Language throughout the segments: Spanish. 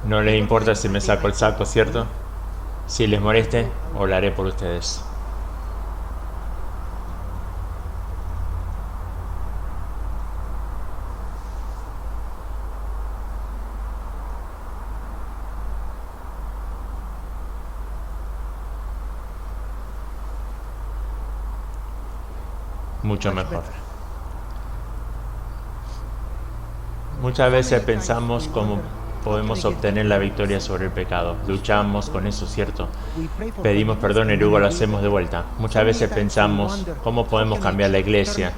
No les importa si me saco el saco, ¿cierto? Si les moleste, oraré por ustedes. Mucho mejor. Muchas veces pensamos cómo podemos obtener la victoria sobre el pecado. Luchamos con eso, ¿cierto? Pedimos perdón y luego lo hacemos de vuelta. Muchas veces pensamos cómo podemos cambiar la iglesia.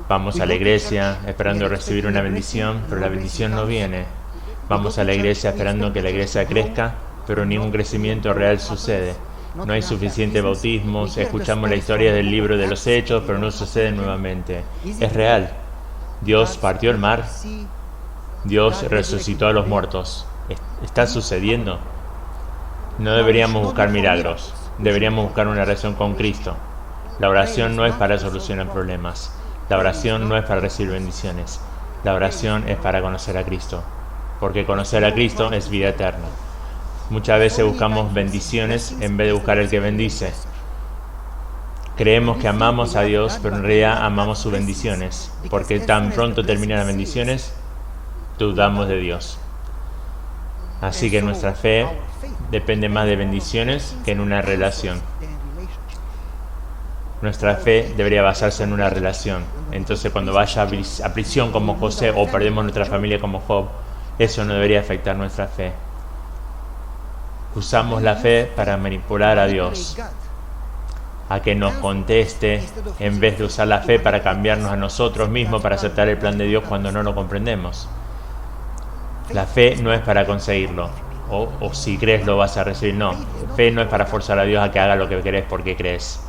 Vamos a la iglesia esperando recibir una bendición, pero la bendición no viene. Vamos a la iglesia esperando que la iglesia crezca, pero ningún crecimiento real sucede. No hay suficientes bautismos, escuchamos la historia del libro de los Hechos, pero no sucede nuevamente. Es real. Dios partió el mar. Dios resucitó a los muertos. ¿Está sucediendo? No deberíamos buscar milagros. Deberíamos buscar una relación con Cristo. La oración no es para solucionar problemas. La oración no es para recibir bendiciones. La oración es para conocer a Cristo. Porque conocer a Cristo es vida eterna. Muchas veces buscamos bendiciones en vez de buscar el que bendice. Creemos que amamos a Dios, pero en realidad amamos sus bendiciones. Porque tan pronto terminan las bendiciones, dudamos de Dios. Así que nuestra fe depende más de bendiciones que en una relación. Nuestra fe debería basarse en una relación. Entonces cuando vaya a prisión como José o perdemos nuestra familia como Job, eso no debería afectar nuestra fe. Usamos la fe para manipular a Dios, a que nos conteste, en vez de usar la fe para cambiarnos a nosotros mismos, para aceptar el plan de Dios cuando no lo comprendemos. La fe no es para conseguirlo, o si crees lo vas a recibir, no. Fe no es para forzar a Dios a que haga lo que querés porque crees.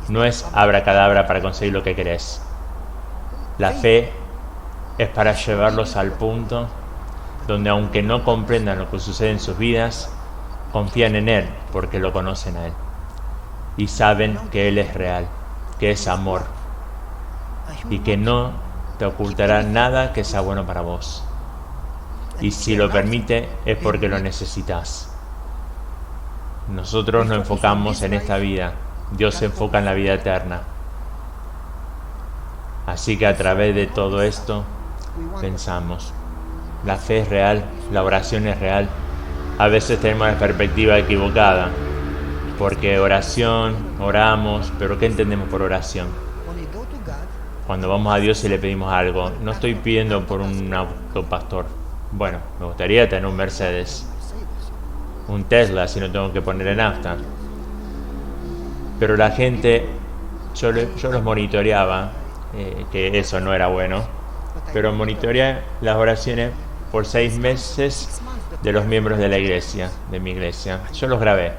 No es abracadabra para conseguir lo que querés. La fe es para llevarlos al punto donde, aunque no comprendan lo que sucede en sus vidas, confían en Él porque lo conocen a Él y saben que Él es real, que es amor y que no te ocultará nada que sea bueno para vos. Y si lo permite es porque lo necesitas. Nosotros nos enfocamos en esta vida. Dios se enfoca en la vida eterna. Así que a través de todo esto pensamos, la fe es real, la oración es real. A veces tenemos la perspectiva equivocada, porque oración, oramos, pero ¿qué entendemos por oración? Cuando vamos a Dios y le pedimos algo, no estoy pidiendo por un auto, pastor. Bueno, me gustaría tener un Mercedes, un Tesla si no tengo que poner en nafta. Pero la gente, yo los monitoreaba, que eso no era bueno, pero monitoreé las oraciones por 6 meses de los miembros de la iglesia, de mi iglesia. Yo los grabé.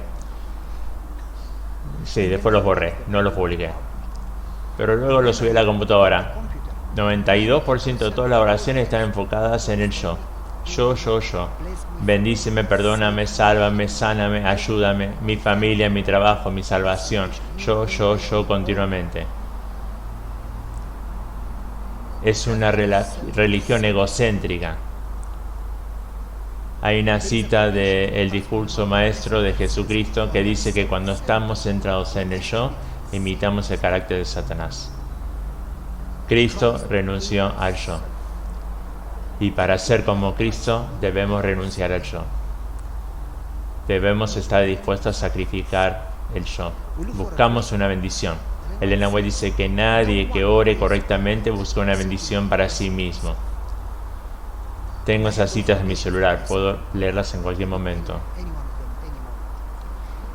Sí, después los borré, no los publiqué. Pero luego los subí a la computadora. 92% de todas las oraciones están enfocadas en el yo. Yo. Bendíceme, perdóname, sálvame, sáname, ayúdame, mi familia, mi trabajo, mi salvación. Yo continuamente. Es una religión egocéntrica. Hay una cita del discurso maestro de Jesucristo que dice que cuando estamos centrados en el yo, imitamos el carácter de Satanás. Cristo renunció al yo. Y para ser como Cristo debemos renunciar al yo. Debemos estar dispuestos a sacrificar el yo. Buscamos una bendición. Elena White dice que nadie que ore correctamente busca una bendición para sí mismo. Tengo esas citas en mi celular, puedo leerlas en cualquier momento.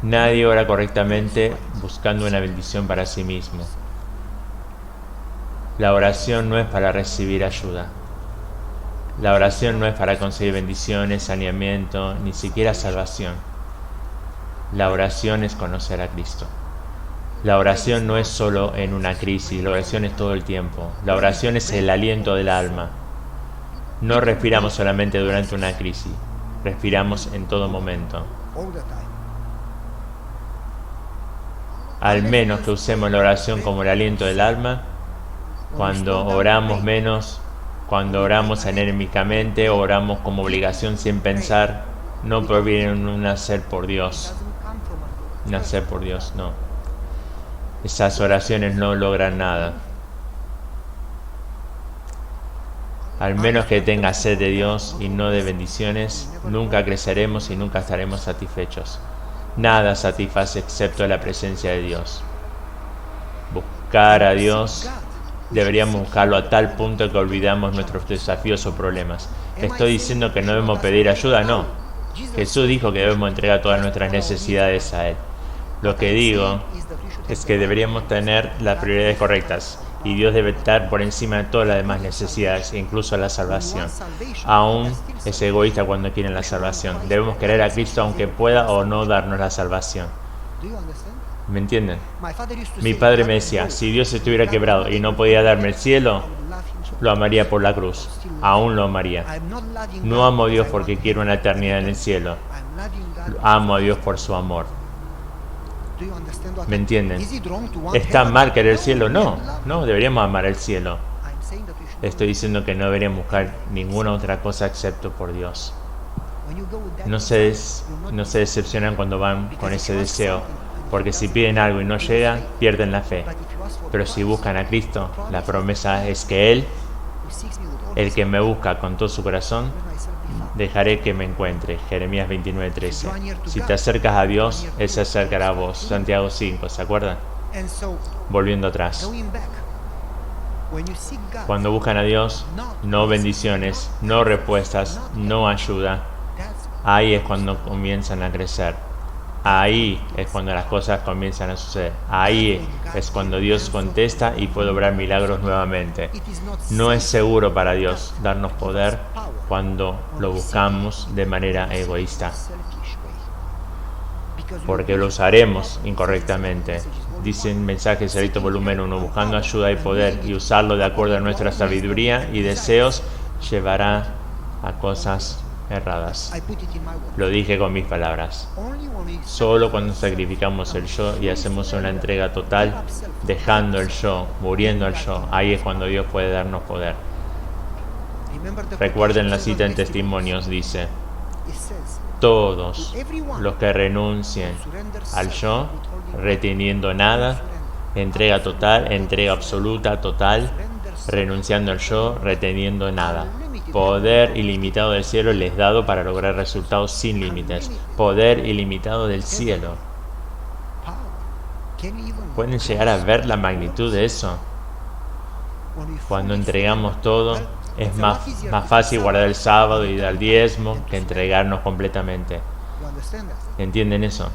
Nadie ora correctamente buscando una bendición para sí mismo. La oración no es para recibir ayuda. La oración no es para conseguir bendiciones, saneamiento, ni siquiera salvación. La oración es conocer a Cristo. La oración no es solo en una crisis, la oración es todo el tiempo. La oración es el aliento del alma. No respiramos solamente durante una crisis, respiramos en todo momento. Al menos que usemos la oración como el aliento del alma, cuando oramos menos, Cuando oramos anémicamente, oramos como obligación sin pensar, no proviene de un nacer por Dios. Nacer por Dios, no. Esas oraciones no logran nada. Al menos que tenga sed de Dios y no de bendiciones, nunca creceremos y nunca estaremos satisfechos. Nada satisface excepto la presencia de Dios. Buscar a Dios, deberíamos buscarlo a tal punto que olvidamos nuestros desafíos o problemas. ¿Estoy diciendo que no debemos pedir ayuda? No. Jesús dijo que debemos entregar todas nuestras necesidades a Él. Lo que digo es que deberíamos tener las prioridades correctas. Y Dios debe estar por encima de todas las demás necesidades, incluso la salvación. Aún es egoísta cuando quiere la salvación. Debemos querer a Cristo aunque pueda o no darnos la salvación. ¿Me entienden? Mi padre me decía, si Dios estuviera quebrado y no podía darme el cielo, lo amaría por la cruz. Aún lo amaría. No amo a Dios porque quiero una eternidad en el cielo. Amo a Dios por su amor. ¿Me entienden? ¿Está mal querer el cielo? No, no, deberíamos amar el cielo. Estoy diciendo que no deberíamos buscar ninguna otra cosa excepto por Dios. No se decepcionan cuando van con ese deseo, porque si piden algo y no llega, pierden la fe. Pero si buscan a Cristo, la promesa es que Él, el que me busca con todo su corazón, dejaré que me encuentre. Jeremías 29:13. Si te acercas a Dios, Él se acercará a vos. Santiago 5, ¿se acuerdan? Volviendo atrás. Cuando buscan a Dios, no bendiciones, no respuestas, no ayuda, ahí es cuando comienzan a crecer. Ahí es cuando las cosas comienzan a suceder. Ahí es cuando Dios contesta y puede obrar milagros nuevamente. No es seguro para Dios darnos poder cuando lo buscamos de manera egoísta, porque lo usaremos incorrectamente. Dice en Mensajes Edito volumen 1, buscando ayuda y poder y usarlo de acuerdo a nuestra sabiduría y deseos llevará a cosas erradas. Lo dije con mis palabras. Solo cuando sacrificamos el yo y hacemos una entrega total, dejando el yo, muriendo al yo, ahí es cuando Dios puede darnos poder. Recuerden la cita en Testimonios, dice: todos los que renuncien al yo, reteniendo nada, entrega total, entrega absoluta, total, renunciando al yo, reteniendo nada. Poder ilimitado del cielo les dado para lograr resultados sin límites. Poder ilimitado del cielo. ¿Pueden llegar a ver la magnitud de eso? Cuando entregamos todo, es más fácil guardar el sábado y dar diezmo que entregarnos completamente. ¿Entienden eso?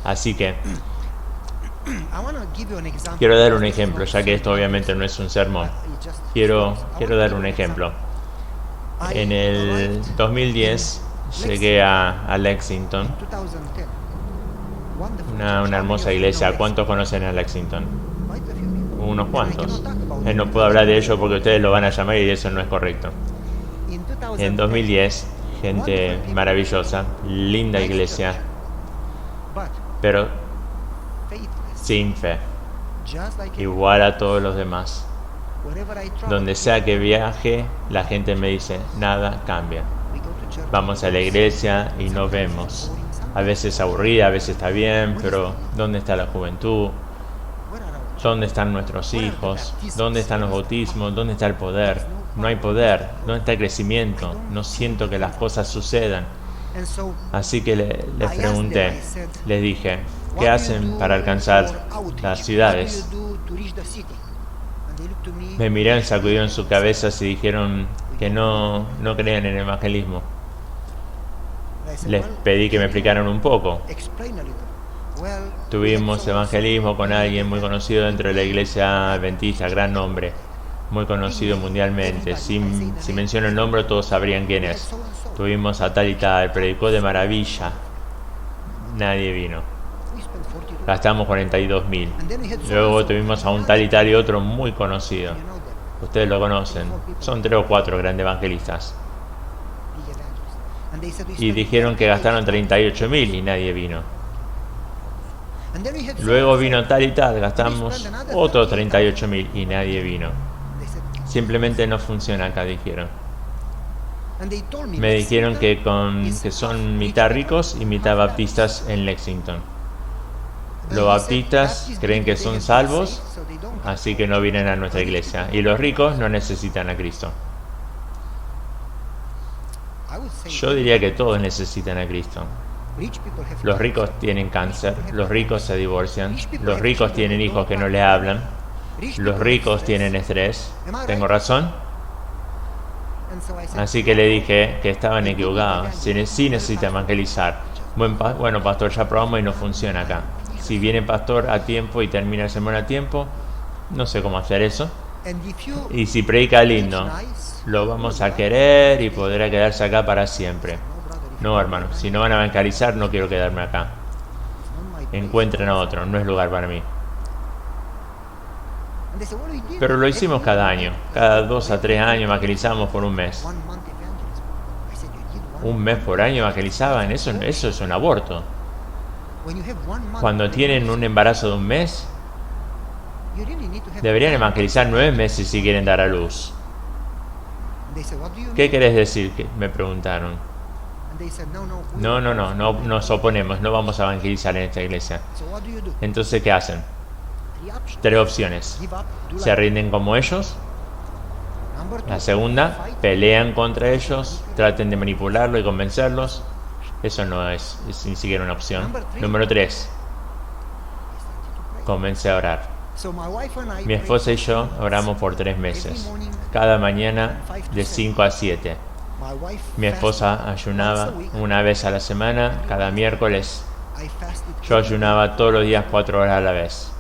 Así que quiero dar un ejemplo, ya que esto obviamente no es un sermón. Quiero dar un ejemplo. En el 2010 llegué a Lexington, una hermosa iglesia. ¿Cuántos conocen a Lexington? Unos cuantos. No puedo hablar de ello porque ustedes lo van a llamar y eso no es correcto. En 2010, gente maravillosa, linda iglesia, pero sin fe, igual a todos los demás. Donde sea que viaje, la gente me dice, nada cambia. Vamos a la iglesia y no vemos. A veces aburrida, a veces está bien, pero ¿dónde está la juventud? ¿Dónde están nuestros hijos? ¿Dónde están los bautismos? ¿Dónde está el poder? No hay poder. ¿Dónde está el crecimiento? No siento que las cosas sucedan. Así que les pregunté, les dije, ¿qué hacen para alcanzar las ciudades? Me miraron, sacudieron sus cabezas y dijeron que no creían en el evangelismo. Les pedí que me explicaran un poco. Tuvimos evangelismo con alguien muy conocido dentro de la iglesia adventista, gran nombre, muy conocido mundialmente. Si menciono el nombre, todos sabrían quién es. Tuvimos a tal y tal, predicó de maravilla. Nadie vino. Gastamos 42.000. Luego tuvimos a un tal y tal y otro muy conocido. Ustedes lo conocen. Son 3 o 4 grandes evangelistas. Y dijeron que gastaron 38.000 y nadie vino. Luego vino tal y tal, gastamos otros 38.000 y nadie vino. Simplemente no funciona acá, dijeron. Me dijeron que son mitad ricos y mitad baptistas en Lexington. Los baptistas creen que son salvos, así que no vienen a nuestra iglesia. Y los ricos no necesitan a Cristo. Yo diría que todos necesitan a Cristo. Los ricos tienen cáncer, los ricos se divorcian, los ricos tienen hijos que no les hablan, los ricos tienen estrés. ¿Tengo razón? Así que le dije que estaban equivocados. Sí necesita evangelizar. Bueno, pastor, ya probamos y no funciona acá. Si viene pastor a tiempo y termina el sermón a tiempo, no sé cómo hacer eso. Y si predica lindo, lo vamos a querer y podrá quedarse acá para siempre. No, hermano, si no van a evangelizar, no quiero quedarme acá. Encuentren a otro, no es lugar para mí. Pero lo hicimos cada año. Cada 2 a 3 años evangelizamos por un mes. Un mes por año evangelizaban. Eso es un aborto. Cuando tienen un embarazo de un mes, deberían evangelizar 9 meses si quieren dar a luz. ¿Qué querés decir? Me preguntaron. No nos oponemos, no vamos a evangelizar en esta iglesia. Entonces, ¿qué hacen? 3 opciones. Se rinden como ellos. La segunda, pelean contra ellos, traten de manipularlo y convencerlos. Eso no es ni siquiera una opción. Número 3, comencé a orar. Mi esposa y yo oramos por 3 meses. Cada mañana de 5 a 7. Mi esposa ayunaba una vez a la semana, cada miércoles. Yo ayunaba todos los días 4 horas a la vez.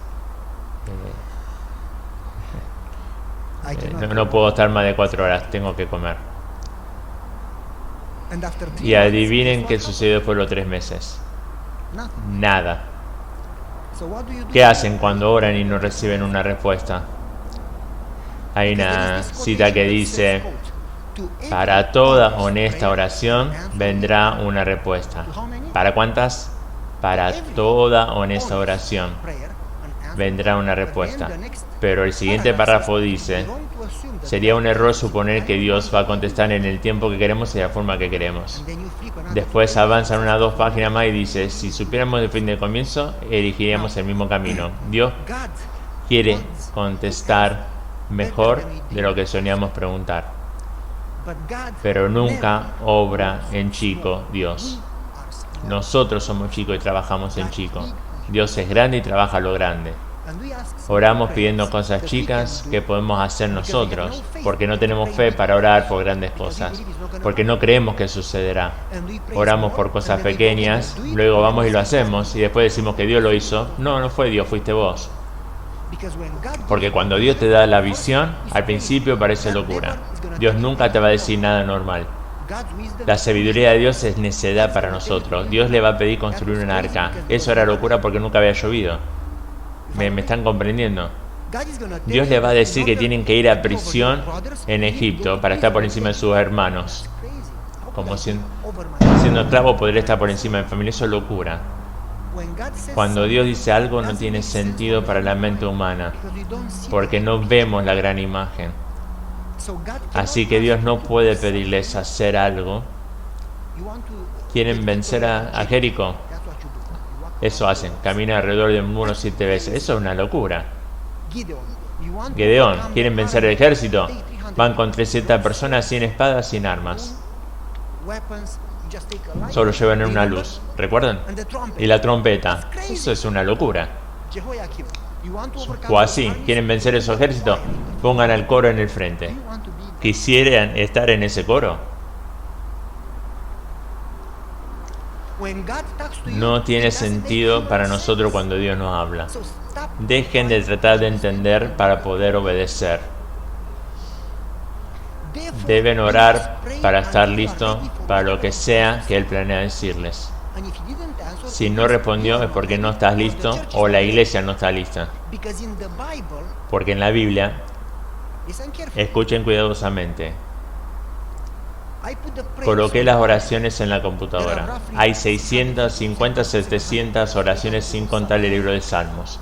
No puedo estar más de 4 horas, tengo que comer. Y adivinen qué sucedió después de los 3 meses. Nada. ¿Qué hacen cuando oran y no reciben una respuesta? Hay una cita que dice: para toda honesta oración vendrá una respuesta. ¿Para cuántas? Para toda honesta oración vendrá una respuesta. Pero el siguiente párrafo dice: sería un error suponer que Dios va a contestar en el tiempo que queremos y de la forma que queremos. Después avanzan unas 2 páginas más y dice: si supiéramos el fin del comienzo, elegiríamos el mismo camino. Dios quiere contestar mejor de lo que soñamos preguntar. Pero nunca obra en chico Dios. Nosotros somos chicos y trabajamos en chico. Dios es grande y trabaja lo grande. Oramos pidiendo cosas chicas que podemos hacer nosotros, porque no tenemos fe para orar por grandes cosas, porque no creemos que sucederá. Oramos por cosas pequeñas, luego vamos y lo hacemos, y después decimos que Dios lo hizo. No fue Dios, fuiste vos. Porque cuando Dios te da la visión, al principio parece locura. Dios nunca te va a decir nada normal. La sabiduría de Dios es necedad para nosotros. Dios le va a pedir construir un arca. Eso era locura porque nunca había llovido. ¿Me están comprendiendo? Dios le va a decir que tienen que ir a prisión en Egipto para estar por encima de sus hermanos. Como siendo esclavo podría estar por encima de mi familia. Eso es locura. Cuando Dios dice algo no tiene sentido para la mente humana, porque no vemos la gran imagen. Así que Dios no puede pedirles hacer algo. ¿Quieren vencer a Jericó? Eso hacen, caminan alrededor de un muro 7 veces. Eso es una locura. Gedeón, ¿quieren vencer el ejército? Van con 300 personas sin espadas, sin armas. Solo llevan una luz, ¿recuerdan? Y la trompeta. Eso es una locura. O así, ¿quieren vencer esos ejércitos? Pongan al coro en el frente. ¿Quisieran estar en ese coro? No tiene sentido para nosotros cuando Dios nos habla. Dejen de tratar de entender para poder obedecer. Deben orar para estar listos para lo que sea que Él planea decirles. Si no respondió es porque no estás listo o la iglesia no está lista. Porque en la Biblia, escuchen cuidadosamente, coloqué las oraciones en la computadora. Hay 650, 700 oraciones sin contar el libro de Salmos.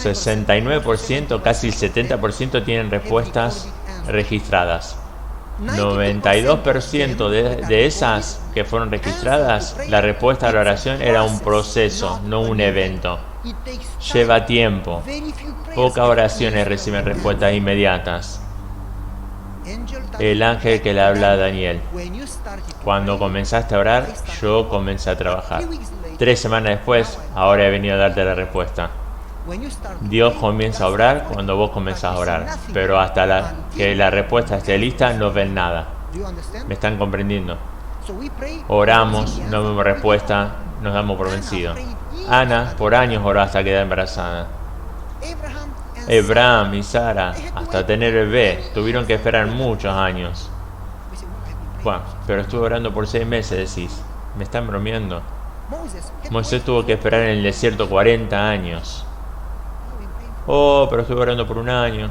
69%, casi el 70% tienen respuestas registradas. 92% de esas que fueron registradas, la respuesta a la oración era un proceso, no un evento. Lleva tiempo. Pocas oraciones reciben respuestas inmediatas. El ángel que le habla a Daniel. Cuando comenzaste a orar, yo comencé a trabajar. 3 semanas después, ahora he venido a darte la respuesta. Dios comienza a orar cuando vos comenzás a orar, pero hasta que la respuesta esté lista no ven nada. ¿Me están comprendiendo? Oramos, no vemos respuesta, nos damos por vencido. Ana por años oró hasta quedar embarazada. Abraham y Sara, hasta tener bebé, tuvieron que esperar muchos años. Bueno, pero estuve orando por 6 meses, decís. ¿Me están bromeando? Moisés tuvo que esperar en el desierto 40 años. Oh, pero estuve orando por 1 año.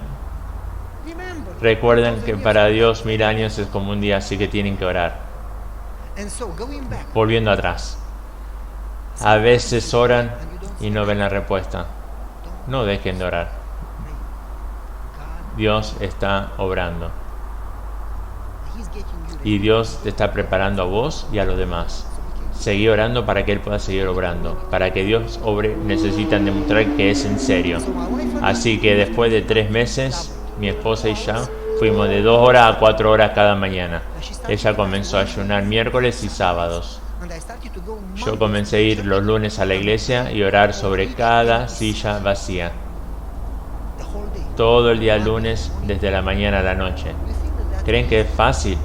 Recuerden que para Dios 1000 años es como un día, así que tienen que orar. Volviendo atrás. A veces oran y no ven la respuesta. No dejen de orar. Dios está obrando. Y Dios te está preparando a vos y a los demás. Seguí orando para que Él pueda seguir obrando. Para que Dios obre, necesitan demostrar que es en serio. Así que después de 3 meses, mi esposa y yo fuimos de 2 horas a 4 horas cada mañana. Ella comenzó a ayunar miércoles y sábados. Yo comencé a ir los lunes a la iglesia y orar sobre cada silla vacía. Todo el día lunes, desde la mañana a la noche. ¿Creen que es fácil?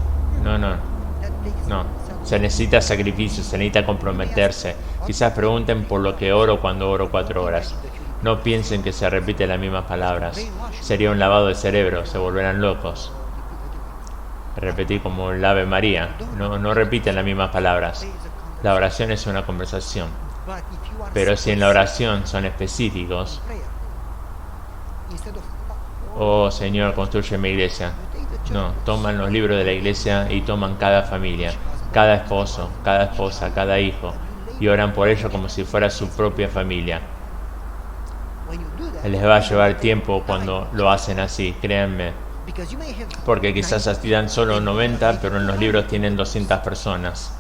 No. Se necesita sacrificio, se necesita comprometerse. Quizás pregunten por lo que oro cuando oro 4 horas. No piensen que se repiten las mismas palabras. Sería un lavado de cerebro, se volverán locos. Repetí como el Ave María. No repiten las mismas palabras. La oración es una conversación. Pero si en la oración son específicos, oh Señor, construye mi iglesia. No, toman los libros de la iglesia y toman cada familia, cada esposo, cada esposa, cada hijo, y oran por ellos como si fuera su propia familia. Les va a llevar tiempo cuando lo hacen así, créanme. Porque quizás así dan solo 90, pero en los libros tienen 200 personas.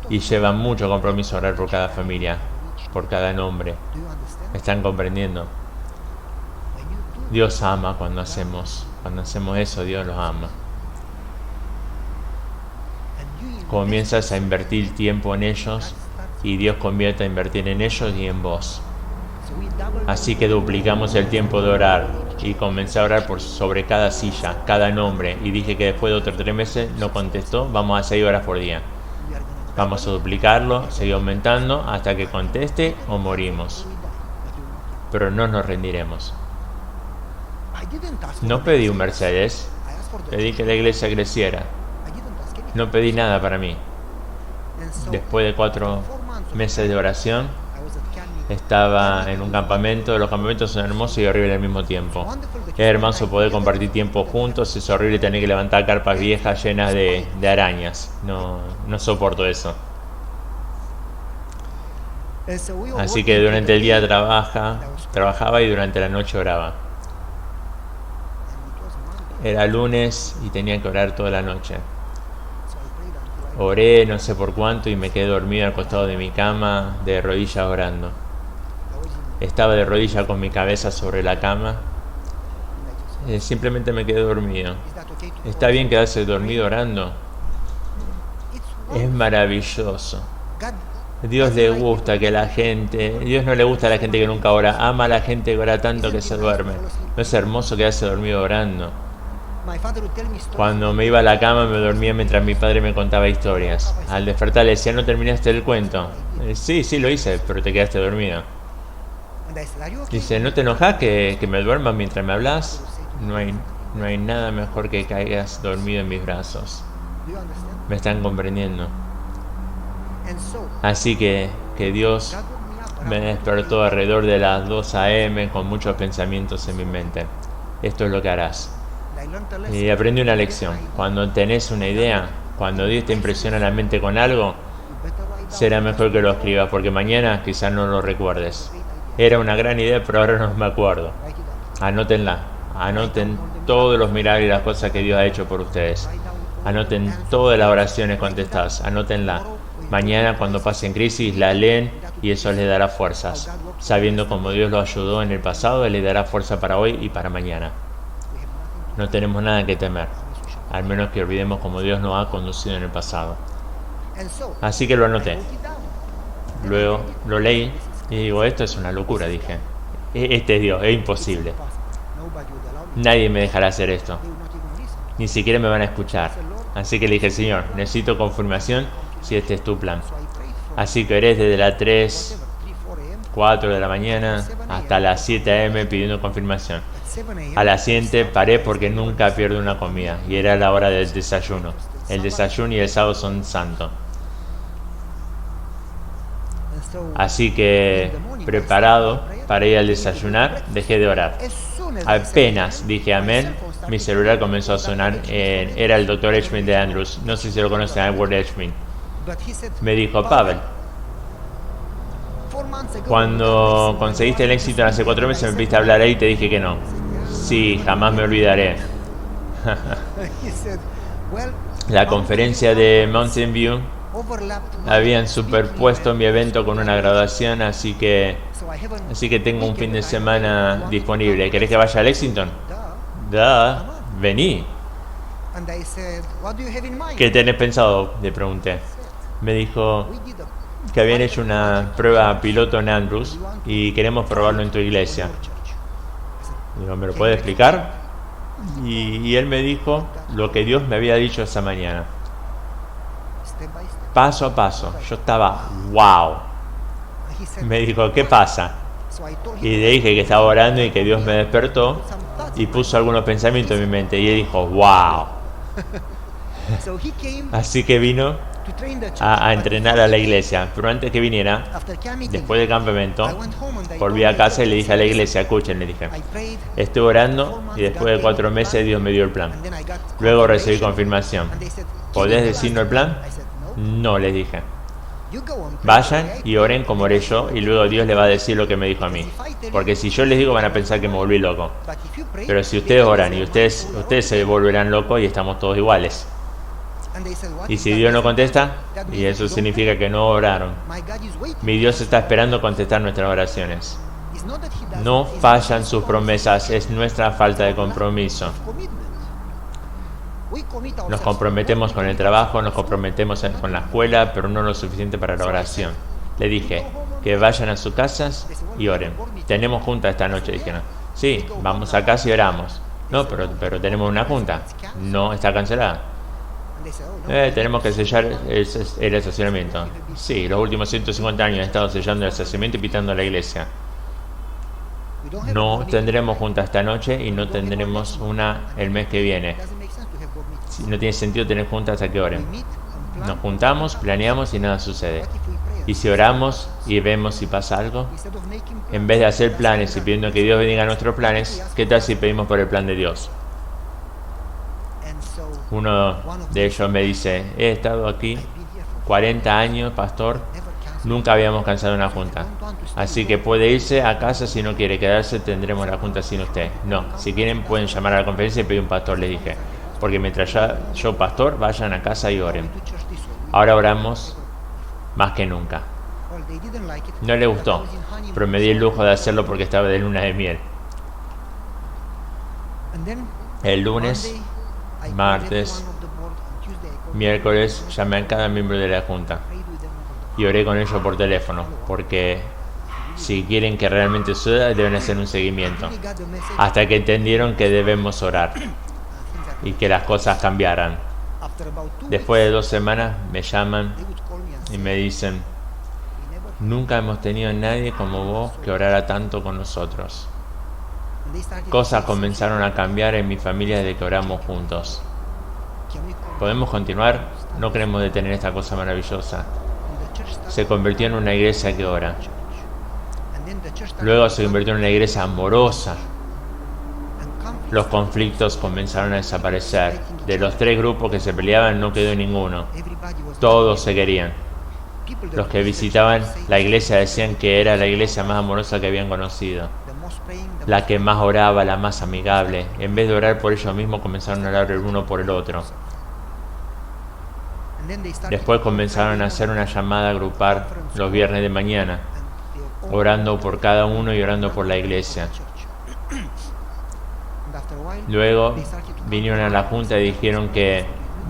Y lleva mucho compromiso orar por cada familia, por cada nombre. ¿Me están comprendiendo? Dios ama cuando hacemos eso, Dios los ama. Comienzas a invertir tiempo en ellos y Dios comienza a invertir en ellos y en vos. Así que duplicamos el tiempo de orar y comencé a orar sobre cada silla, cada nombre, y dije que después de otros 3 meses no contestó, vamos a 6 horas por día. Vamos a duplicarlo, seguir aumentando hasta que conteste o morimos. Pero no nos rendiremos. No pedí un Mercedes, pedí que la iglesia creciera. No pedí nada para mí. Después de 4 meses de oración, estaba en un campamento. Los campamentos son hermosos y horribles al mismo tiempo. Es hermoso poder compartir tiempo juntos, es horrible tener que levantar carpas viejas llenas de arañas. No soporto eso. Así que durante el día trabajaba y durante la noche oraba. Era lunes y tenía que orar toda la noche. Oré no sé por cuánto y me quedé dormido al costado de mi cama, de rodillas orando. Estaba de rodillas con mi cabeza sobre la cama. Simplemente me quedé dormido. ¿Está bien quedarse dormido orando? Es maravilloso. Dios le gusta que la gente... Dios no le gusta a la gente que nunca ora. Ama a la gente que ora tanto que se duerme. ¿No es hermoso quedarse dormido orando? Cuando me iba a la cama me dormía mientras mi padre me contaba historias. Al despertar le decía, ¿no terminaste el cuento? Sí, lo hice, pero te quedaste dormido. Dice, ¿no te enojas que me duermas mientras me hablas? No hay nada mejor que caigas dormido en mis brazos. ¿Me están comprendiendo? Así que Dios me despertó alrededor de las 2 a.m. con muchos pensamientos en mi mente. Esto es lo que harás. Y aprendí una lección. Cuando tenés una idea, cuando Dios te impresiona la mente con algo, será mejor que lo escribas, porque mañana quizás no lo recuerdes. Era una gran idea, pero ahora no me acuerdo. Anótenla. Anoten todos los milagros y las cosas que Dios ha hecho por ustedes. Anoten todas las oraciones contestadas. Anótenla. Mañana cuando pasen crisis la leen y eso les dará fuerzas. Sabiendo cómo Dios lo ayudó en el pasado, Él les dará fuerza para hoy y para mañana. No tenemos nada que temer, al menos que olvidemos cómo Dios nos ha conducido en el pasado. Así que lo anoté. Luego lo leí y digo, esto es una locura, dije. Este es Dios, es imposible. Nadie me dejará hacer esto. Ni siquiera me van a escuchar. Así que le dije, Señor, necesito confirmación si este es tu plan. Así que oré desde las 3, 4 de la mañana hasta las 7 a.m. pidiendo confirmación. A las 7 paré porque nunca pierdo una comida y era la hora del desayuno. El desayuno y el sábado son santos. Así que, preparado para ir al desayunar, dejé de orar. Apenas dije amén, mi celular comenzó a sonar. Era el Dr. Edgman de Andrews. No sé si lo conocen, Edward Edgman. Me dijo, Pavel, cuando conseguiste el éxito hace 4 meses me pediste hablar ahí y te dije que no. Sí, jamás me olvidaré. La conferencia de Mountain View habían superpuesto mi evento con una graduación, así que tengo un fin de semana disponible. ¿Querés que vaya a Lexington? Vení. ¿Qué tenés pensado? Le pregunté. Me dijo que habían hecho una prueba piloto en Andrews y queremos probarlo en tu iglesia. Digo, ¿me lo puede explicar? Y él me dijo lo que Dios me había dicho esa mañana. Paso a paso. Yo estaba, wow. Me dijo, ¿qué pasa? Y le dije que estaba orando y que Dios me despertó y puso algunos pensamientos en mi mente. Y él dijo, wow. Así que vino a entrenar a la iglesia. Pero antes que viniera, después del campamento, volví a casa y le dije a la iglesia, escuchen, le dije, estoy orando y después de 4 meses Dios me dio el plan. Luego recibí confirmación. ¿Podés decirnos el plan? No, les dije. Vayan y oren como oré yo y luego Dios le va a decir lo que me dijo a mí. Porque si yo les digo van a pensar que me volví loco. Pero si ustedes oran y ustedes se volverán locos y estamos todos iguales. Y si Dios no contesta, y eso significa que no oraron. Mi Dios está esperando contestar nuestras oraciones. No fallan sus promesas, es nuestra falta de compromiso. Nos comprometemos con el trabajo, nos comprometemos con la escuela, pero no lo suficiente para la oración. Le dije que vayan a sus casas y oren. Tenemos junta esta noche, dijeron. Sí, vamos a casa y oramos. No, pero tenemos una junta. No, está cancelada. Tenemos que sellar el estacionamiento. Sí, los últimos 150 años he estado sellando el estacionamiento y pitando a la iglesia. No tendremos junta esta noche y no tendremos una el mes que viene. No tiene sentido tener juntas hasta que oren. Nos juntamos, planeamos y nada sucede. Y si oramos y vemos si pasa algo, en vez de hacer planes y pidiendo que Dios bendiga nuestros planes, ¿qué tal si pedimos por el plan de Dios? Uno de ellos me dice, he estado aquí 40 años, pastor, nunca habíamos cansado una junta. Así que puede irse a casa si no quiere quedarse, tendremos la junta sin usted. No, si quieren pueden llamar a la conferencia y pedir un pastor, le dije. Porque mientras yo pastor, vayan a casa y oren. Ahora oramos más que nunca. No le gustó, pero me di el lujo de hacerlo porque estaba de luna de miel. El lunes, martes, miércoles, llamé a cada miembro de la junta y oré con ellos por teléfono, porque si quieren que realmente suceda, deben hacer un seguimiento, hasta que entendieron que debemos orar y que las cosas cambiaran. Después de 2 semanas me llaman y me dicen, nunca hemos tenido a nadie como vos que orara tanto con nosotros. Cosas comenzaron a cambiar en mi familia desde que oramos juntos. ¿Podemos continuar? No queremos detener esta cosa maravillosa. Se convirtió en una iglesia que ora. Luego se convirtió en una iglesia amorosa. Los conflictos comenzaron a desaparecer. De los 3 grupos que se peleaban no quedó ninguno. Todos se querían. Los que visitaban la iglesia decían que era la iglesia más amorosa que habían conocido, la que más oraba, la más amigable. En vez de orar por ellos mismos, comenzaron a orar el uno por el otro. Después comenzaron a hacer una llamada a agrupar los viernes de mañana, orando por cada uno y orando por la iglesia. Luego vinieron a la junta y dijeron que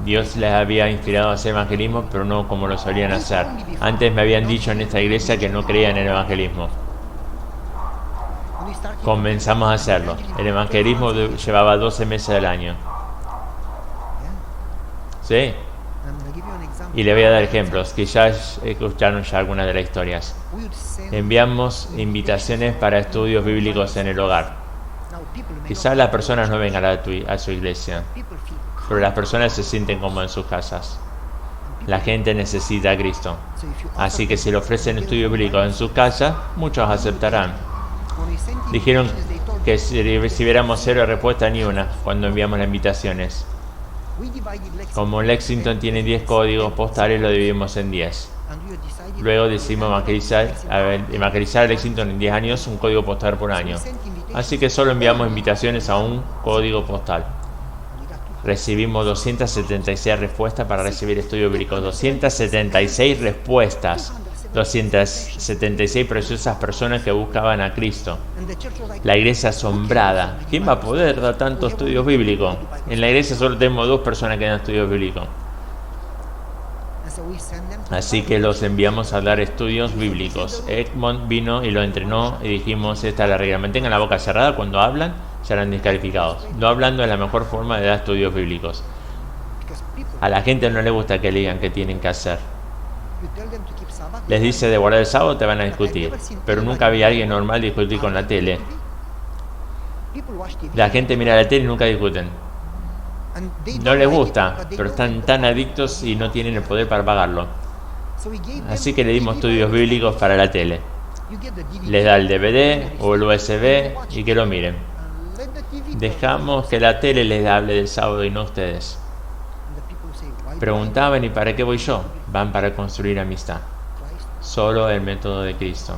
Dios les había inspirado a hacer evangelismo, pero no como lo solían hacer. Antes me habían dicho en esta iglesia que no creían en el evangelismo. Comenzamos a hacerlo. El evangelismo llevaba 12 meses del año. ¿Sí? Y le voy a dar ejemplos, que ya escucharon ya algunas de las historias. Enviamos invitaciones para estudios bíblicos en el hogar. Quizás las personas no vengan a su iglesia, pero las personas se sienten como en sus casas. La gente necesita a Cristo. Así que si le ofrecen estudios bíblicos en sus casas, muchos aceptarán. Dijeron que si recibiéramos 0 respuesta ni una cuando enviamos las invitaciones. Como Lexington tiene 10 códigos postales, lo dividimos en 10. Luego decidimos evangelizar a Lexington en 10 años, un código postal por año. Así que solo enviamos invitaciones a un código postal. Recibimos 276 respuestas para recibir estudios bíblicos. 276 respuestas. 276 preciosas personas que buscaban a Cristo. La iglesia asombrada. ¿Quién va a poder dar tantos estudios bíblicos? En la iglesia solo tenemos 2 personas que dan estudios bíblicos. Así que los enviamos a dar estudios bíblicos. Egmont vino y lo entrenó y dijimos, esta es la regla. Mantengan la boca cerrada cuando hablan, serán descalificados. No hablando es la mejor forma de dar estudios bíblicos. A la gente no le gusta que le digan qué tienen que hacer. Les dice de guardar el sábado, te van a discutir. Pero nunca había alguien normal discutir con la tele. La gente mira la tele y nunca discuten. No les gusta, pero están tan adictos y no tienen el poder para pagarlo. Así que le dimos estudios bíblicos para la tele. Les da el DVD o el USB y que lo miren. Dejamos que la tele les hable del sábado y no ustedes. Preguntaban, ¿y para qué voy yo? Van para construir amistad. Solo el método de Cristo.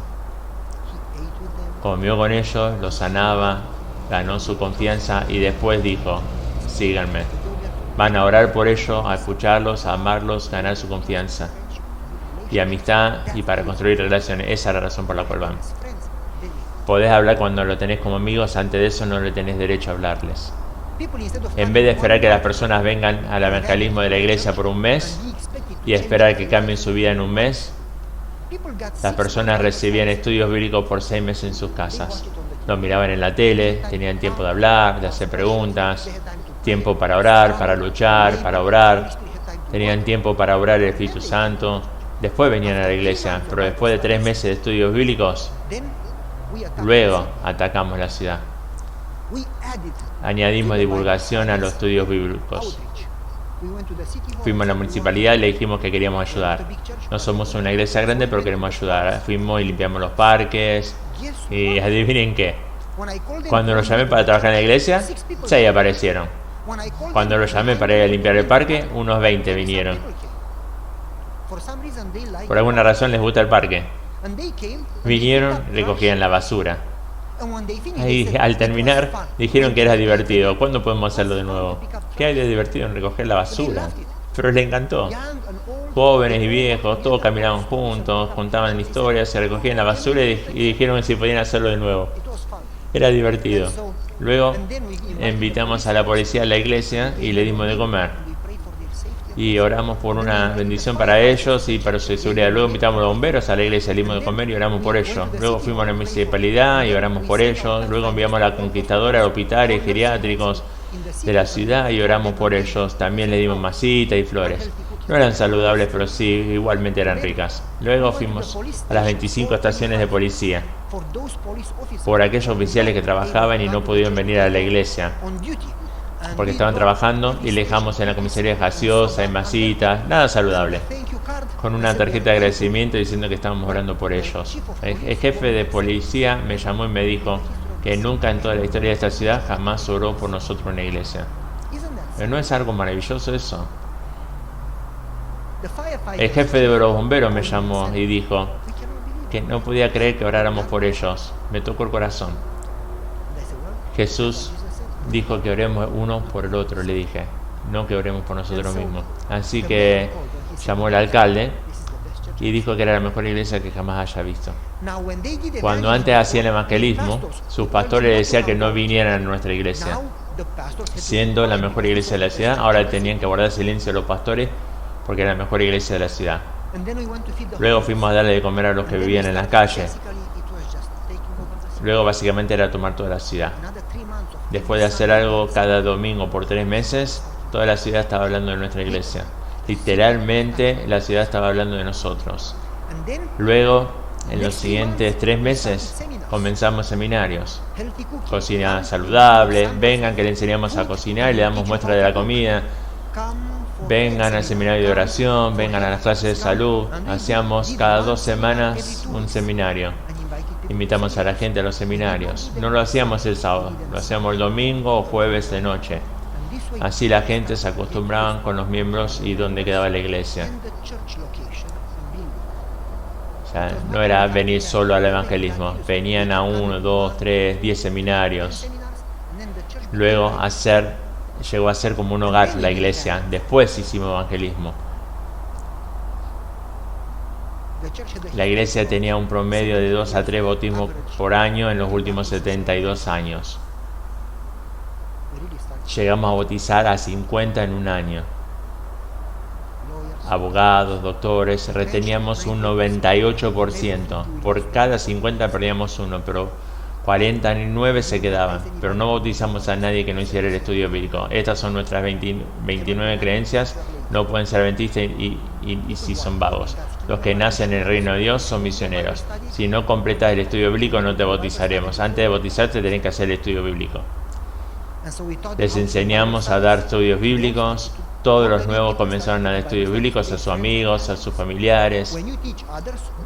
Comió con ellos, los sanaba, ganó su confianza y después dijo, síganme. Van a orar por ellos, a escucharlos, a amarlos, ganar su confianza y amistad y para construir relaciones. Esa es la razón por la cual van. Podés hablar cuando lo tenés como amigos, antes de eso no le tenés derecho a hablarles. En vez de esperar que las personas vengan al evangelismo de la iglesia por un mes y esperar que cambien su vida en un mes, las personas recibían estudios bíblicos por 6 meses en sus casas. Los miraban en la tele, tenían tiempo de hablar, de hacer preguntas, tiempo para orar, para luchar, para orar. Tenían tiempo para orar el Espíritu Santo. Después venían a la iglesia, pero después de 3 meses de estudios bíblicos, luego atacamos la ciudad. Añadimos divulgación a los estudios bíblicos. Fuimos a la municipalidad y le dijimos que queríamos ayudar. No somos una iglesia grande, pero queremos ayudar. Fuimos y limpiamos los parques. Y adivinen qué. Cuando los llamé para trabajar en la iglesia, 6 aparecieron. Cuando los llamé para ir a limpiar el parque, unos 20 vinieron. Por alguna razón les gusta el parque. Vinieron, recogían la basura. Y al terminar dijeron que era divertido. ¿Cuándo podemos hacerlo de nuevo? ¿Qué hay de divertido en recoger la basura? Pero les encantó. Jóvenes y viejos, todos caminaban juntos, contaban historias, se recogían la basura y dijeron que si podían hacerlo de nuevo. Era divertido. Luego invitamos a la policía a la iglesia y le dimos de comer. Y oramos por una bendición para ellos y para su seguridad. Luego invitamos a los bomberos a la iglesia, le dimos de comer y oramos por ellos. Luego fuimos a la municipalidad y oramos por ellos. Luego enviamos a la conquistadora a hospitales geriátricos de la ciudad y oramos por ellos. También le dimos masitas y flores. No eran saludables, pero sí, igualmente eran ricas. Luego fuimos a las 25 estaciones de policía por aquellos oficiales que trabajaban y no pudieron venir a la iglesia porque estaban trabajando, y le dejamos en la comisaría gaseosa y masitas, nada saludable, con una tarjeta de agradecimiento diciendo que estábamos orando por ellos. El jefe de policía me llamó y me dijo que nunca en toda la historia de esta ciudad jamás oró por nosotros en la iglesia. ¿Pero no es algo maravilloso eso? El jefe de los bomberos me llamó y dijo que no podía creer que oráramos por ellos. Me tocó el corazón. Jesús dijo que oremos uno por el otro, le dije, no que oremos por nosotros mismos. Así que llamó el alcalde y dijo que era la mejor iglesia que jamás haya visto. Cuando antes hacían evangelismo, sus pastores decían que no vinieran a nuestra iglesia. Siendo la mejor iglesia de la ciudad, ahora tenían que guardar silencio los pastores porque era la mejor iglesia de la ciudad. Luego fuimos a darle de comer a los que vivían en las calles. Luego básicamente era tomar toda la ciudad. Después de hacer algo cada domingo por 3 meses, toda la ciudad estaba hablando de nuestra iglesia. Literalmente la ciudad estaba hablando de nosotros. Luego, en los siguientes 3 meses, comenzamos seminarios. Cocina saludable, vengan que le enseñamos a cocinar y le damos muestra de la comida. Vengan al seminario de oración, vengan a las clases de salud. Hacíamos cada 2 semanas un seminario. Invitamos a la gente a los seminarios. No lo hacíamos el sábado, lo hacíamos el domingo o jueves de noche. Así la gente se acostumbraba con los miembros y dónde quedaba la iglesia. O sea, no era venir solo al evangelismo. Venían a 1, 2, 3, 10 seminarios. Luego llegó a ser como un hogar la iglesia. Después hicimos evangelismo. La iglesia tenía un promedio de 2 a 3 bautismos por año en los últimos 72 años. Llegamos a bautizar a 50 en un año. Abogados, doctores, reteníamos un 98%. Por cada 50 perdíamos uno, pero 49 se quedaban. Pero no bautizamos a nadie que no hiciera el estudio bíblico. Estas son nuestras 29 creencias. No pueden ser adventistas y si son vagos. Los que nacen en el reino de Dios son misioneros. Si no completas el estudio bíblico no te bautizaremos. Antes de bautizarte tenés que hacer el estudio bíblico. Les enseñamos a dar estudios bíblicos. Todos los nuevos comenzaron a dar estudios bíblicos a sus amigos, a sus familiares.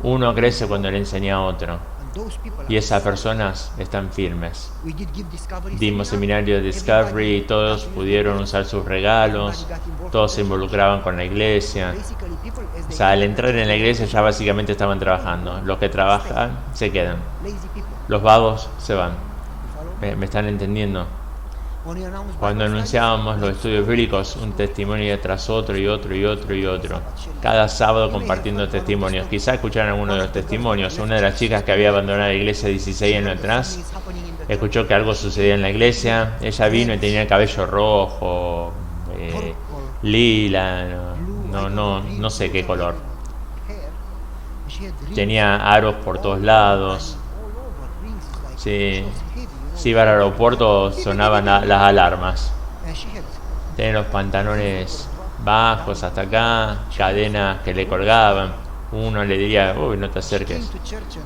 Uno crece cuando le enseña a otro. Y esas personas están firmes. Dimos seminario de Discovery y todos pudieron usar sus regalos. Todos se involucraban con la iglesia. O sea, al entrar en la iglesia ya básicamente estaban trabajando. Los que trabajan se quedan. Los vagos se van. ¿Me están entendiendo? Cuando anunciábamos los estudios bíblicos, un testimonio tras otro y otro y otro y otro. Cada sábado compartiendo testimonios. Quizá escucharon alguno de los testimonios. Una de las chicas que había abandonado la iglesia 16 años atrás, escuchó que algo sucedía en la iglesia. Ella vino y tenía el cabello rojo, lila, no sé qué color. Tenía aros por todos lados. Sí. Si iba al aeropuerto sonaban las alarmas. Tenía los pantalones bajos hasta acá, cadenas que le colgaban. Uno le diría, uy, no te acerques.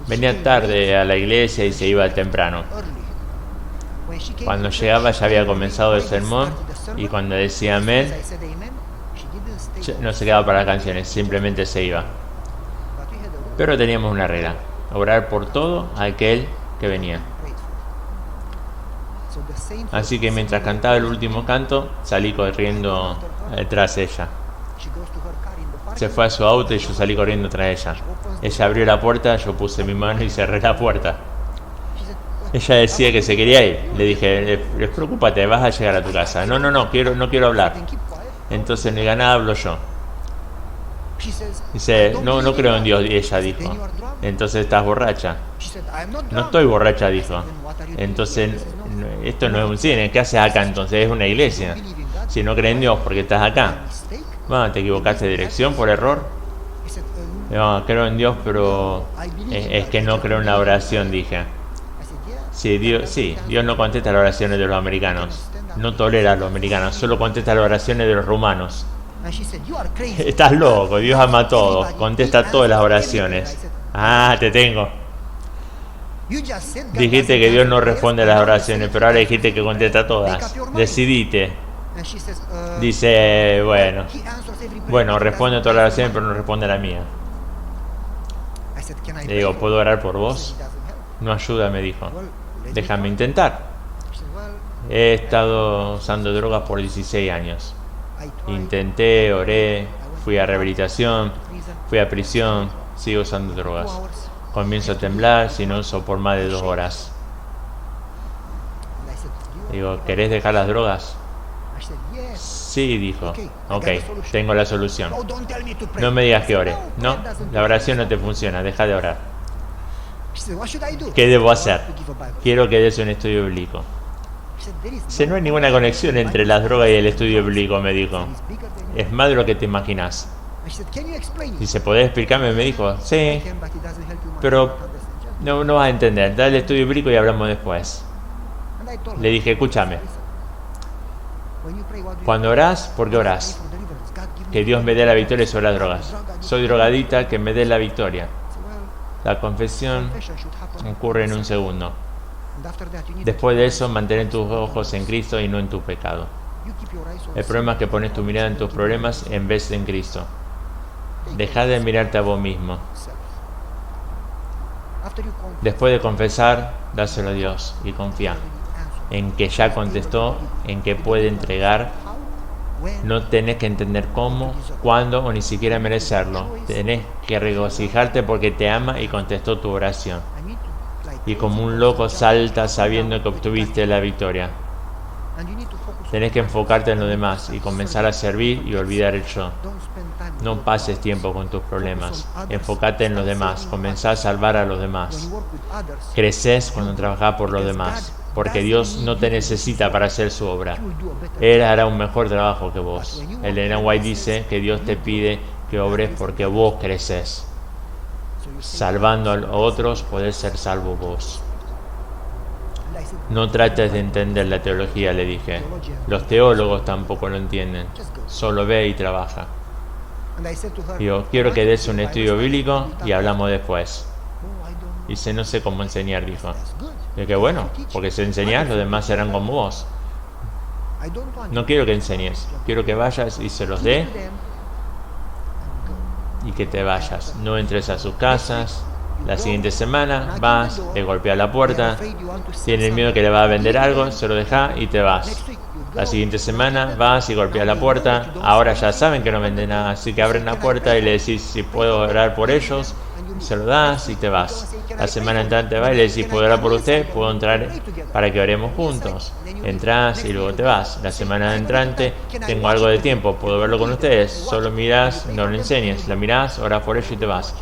Venía tarde a la iglesia y se iba temprano. Cuando llegaba ya había comenzado el sermón y cuando decía amén, no se quedaba para las canciones, simplemente se iba. Pero teníamos una regla, orar por todo aquel que venía. Así que mientras cantaba el último canto, salí corriendo tras ella. Se fue a su auto y yo salí corriendo tras ella. Ella abrió la puerta, yo puse mi mano y cerré la puerta. Ella decía que se quería ir. Le dije, despreocúpate, vas a llegar a tu casa. No quiero hablar. Entonces no diga nada, hablo yo. Dice, no creo en Dios, y ella dijo. Entonces estás borracha. No estoy borracha, dijo. Entonces, esto no es un cine, ¿qué haces acá entonces? Es una iglesia. Si no crees en Dios, ¿por qué estás acá? Bueno, ¿te equivocaste de dirección por error? No, creo en Dios, pero es que no creo en la oración, dije. Sí, Dios no contesta las oraciones de los americanos. No tolera a los americanos, solo contesta las oraciones de los rumanos. Estás loco, Dios ama a todos, contesta todas las oraciones. Ah, te tengo. Dijiste que Dios no responde a las oraciones, pero ahora dijiste que contesta todas. Decidite. Dice, bueno, responde a todas las oraciones, pero no responde a la mía. Le digo, ¿puedo orar por vos? No ayuda, me dijo. Déjame intentar. He estado usando drogas por 16 años. Intenté, oré, Fui a rehabilitación, fui a prisión, sigo usando drogas. Comienzo a temblar si no uso por más de 2 horas. Digo, ¿querés dejar las drogas? Sí, dijo. Ok, tengo la solución. No me digas que ore. No, la oración no te funciona, deja de orar. ¿Qué debo hacer? Quiero que des un estudio bíblico. Si no hay ninguna conexión entre las drogas y el estudio bíblico, me dijo. Es más de lo que te imaginas. Dice, ¿podés explicarme? Me dijo, sí, pero no vas a entender. Dale el estudio bíblico y hablamos después. Le dije, escúchame. Cuando orás, ¿por qué orás? Que Dios me dé la victoria sobre las drogas. Soy drogadita, que me dé la victoria. La confesión ocurre en un segundo. Después de eso, mantén tus ojos en Cristo y no en tu pecado. El problema es que pones tu mirada en tus problemas en vez de en Cristo. Deja de mirarte a vos mismo. Después de confesar, dáselo a Dios y confía en que ya contestó, en que puede entregar. No tenés que entender cómo, cuándo o ni siquiera merecerlo. Tenés que regocijarte porque te ama y contestó tu oración. Y como un loco salta sabiendo que obtuviste la victoria. Tenés que enfocarte en lo demás y comenzar a servir y olvidar el yo. No pases tiempo con tus problemas. Enfócate en los demás. Comenzá a salvar a los demás. Creces cuando trabajás por los demás. Porque Dios no te necesita para hacer su obra. Él hará un mejor trabajo que vos. Elena White dice que Dios te pide que obres porque vos creces. Salvando a otros, podés ser salvo vos. No trates de entender la teología, le dije. Los teólogos tampoco lo entienden. Solo ve y trabaja. Digo, quiero que des un estudio bíblico y hablamos después. Dice, no sé cómo enseñar, dijo. Y que bueno, porque si enseñás, los demás serán como vos. No quiero que enseñes, quiero que vayas y se los dé y que te vayas. No entres a sus casas. La siguiente semana vas, le golpeas la puerta, tienes miedo que le va a vender algo, se lo dejas y te vas. La siguiente semana vas y golpeas la puerta. Ahora ya saben que no venden nada, así que abren la puerta y le decís si puedo orar por ellos. Se lo das y te vas. La semana entrante va y le decís, ¿puedo orar por usted? ¿Puedo entrar para que oremos juntos? Entrás y luego te vas. La semana entrante tengo algo de tiempo, ¿puedo verlo con ustedes? Solo mirás, no lo enseñes. Lo mirás, orás por ellos y te vas.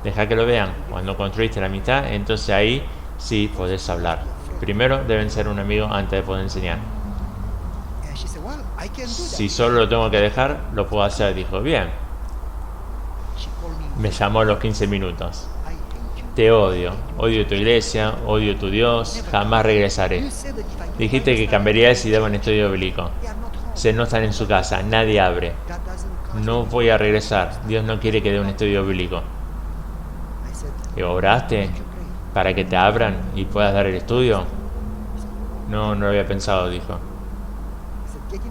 Deja que lo vean. Cuando construiste la amistad, entonces ahí sí podés hablar. Primero deben ser un amigo antes de poder enseñar. Si solo lo tengo que dejar, lo puedo hacer. Dijo, bien. Me llamó a los 15 minutos. Te odio. Odio tu iglesia, odio tu Dios. Jamás regresaré. Dijiste que cambiarías si daba un estudio bíblico. Se no están en su casa, nadie abre. No voy a regresar. Dios no quiere que dé un estudio bíblico. ¿Y oraste para que te abran y puedas dar el estudio? No lo había pensado, dijo.